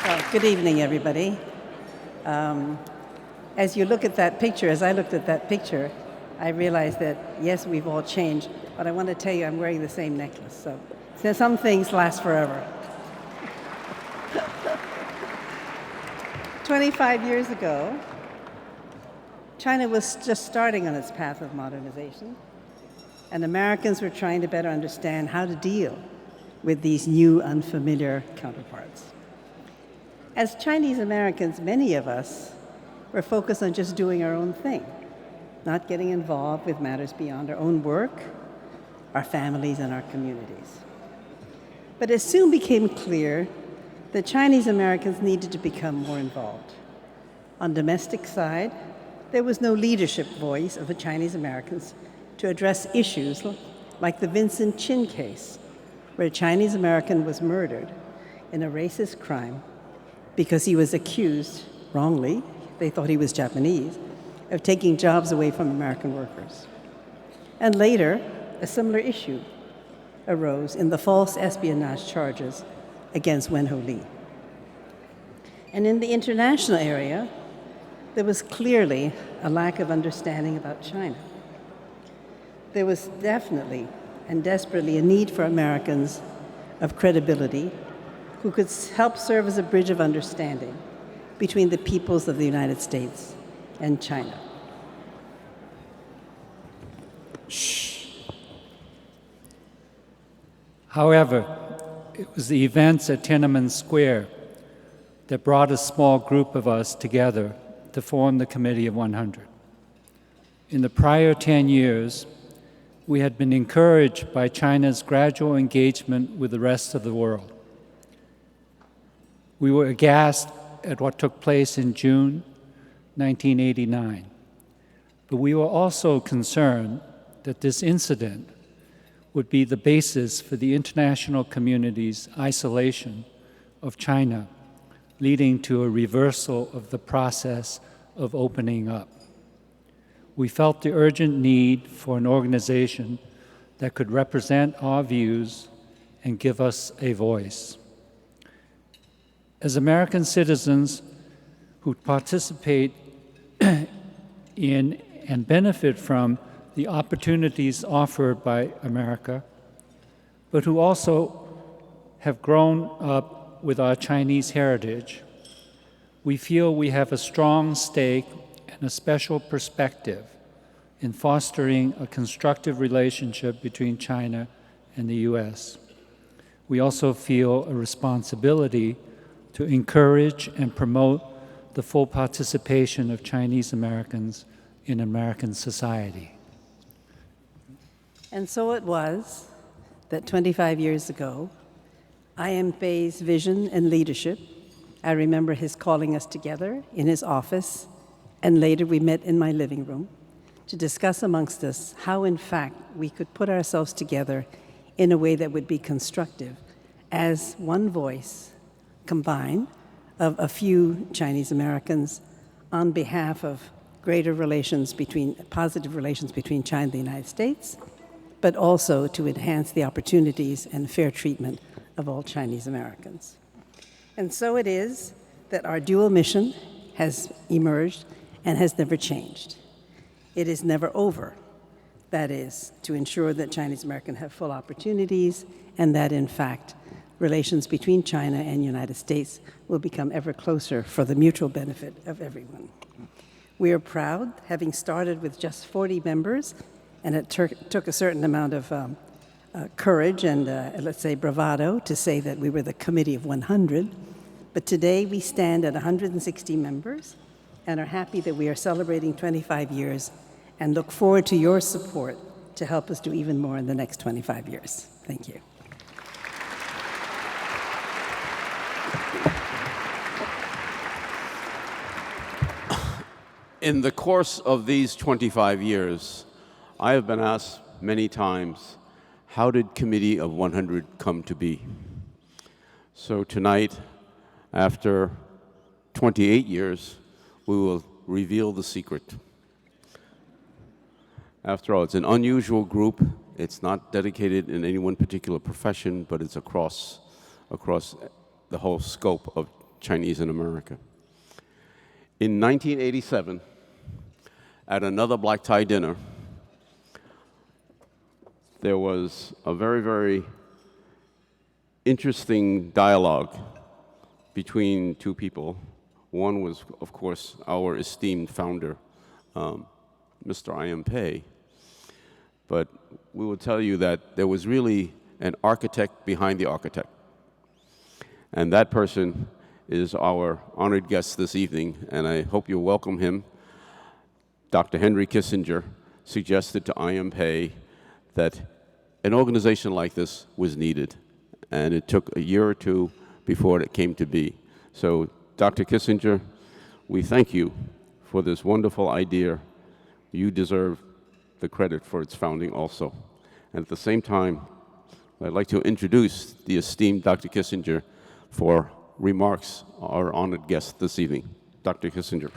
Well, good evening, everybody. As you look at that picture, as I looked at that picture, I realized that, yes, we've all changed, but I want to tell you I'm wearing the same necklace. So some things last forever. 25 years ago, China was just starting on its path of modernization, and Americans were trying to better understand how to deal with these new, unfamiliar counterparts. As Chinese Americans, many of us were focused on just doing our own thing, not getting involved with matters beyond our own work, our families, and our communities. But it soon became clear that Chinese Americans needed to become more involved. On the domestic side, there was no leadership voice of the Chinese Americans to address issues like the Vincent Chin case, where a Chinese American was murdered in a racist crime because he was accused, wrongly, they thought he was Japanese, of taking jobs away from American workers. And later, a similar issue arose in the false espionage charges against Wen-Ho Lee. And in the international area, there was clearly a lack of understanding about China. There was definitely and desperately a need for Americans of credibility who could help serve as a bridge of understanding between the peoples of the United States and China. However, it was the events at Tiananmen Square that brought a small group of us together to form the Committee of 100. In the prior 10 years, we had been encouraged by China's gradual engagement with the rest of the world. We were aghast at what took place in June 1989, but we were also concerned that this incident would be the basis for the international community's isolation of China, leading to a reversal of the process of opening up. We felt the urgent need for an organization that could represent our views and give us a voice. As American citizens who participate in and benefit from the opportunities offered by America, but who also have grown up with our Chinese heritage, we feel we have a strong stake and a special perspective in fostering a constructive relationship between China and the U.S. We also feel a responsibility to encourage and promote the full participation of Chinese Americans in American society. And so it was that 25 years ago, I.M. Pei's vision and leadership, I remember his calling us together in his office, and later we met in my living room to discuss amongst us how, in fact, we could put ourselves together in a way that would be constructive as one voice combined of a few Chinese Americans on behalf of greater positive relations between China and the United States, but also to enhance the opportunities and fair treatment of all Chinese Americans. And so it is that our dual mission has emerged and has never changed. It is never over. That is, to ensure that Chinese Americans have full opportunities and that, in fact, relations between China and the United States will become ever closer for the mutual benefit of everyone. We are proud, having started with just 40 members, and it took a certain amount of courage and, let's say, bravado to say that we were the Committee of 100. But today we stand at 160 members and are happy that we are celebrating 25 years and look forward to your support to help us do even more in the next 25 years. Thank you. In the course of these 25 years, I have been asked many times, how did Committee of 100 come to be? So tonight, after 28 years, we will reveal the secret. After all, it's an unusual group. It's not dedicated in any one particular profession, but it's across the whole scope of Chinese in America. In 1987, at another black tie dinner, there was a very, very interesting dialogue between two people. One was, of course, our esteemed founder, Mr. I.M. Pei. But we will tell you that there was really an architect behind the architect. And that person is our honored guest this evening, and I hope you'll welcome him. Dr. Henry Kissinger suggested to I.M. Pei that an organization like this was needed, and it took a year or two before it came to be. So, Dr. Kissinger, we thank you for this wonderful idea. You deserve the credit for its founding also. And at the same time, I'd like to introduce the esteemed Dr. Kissinger for remarks, our honored guest this evening. Dr. Kissinger.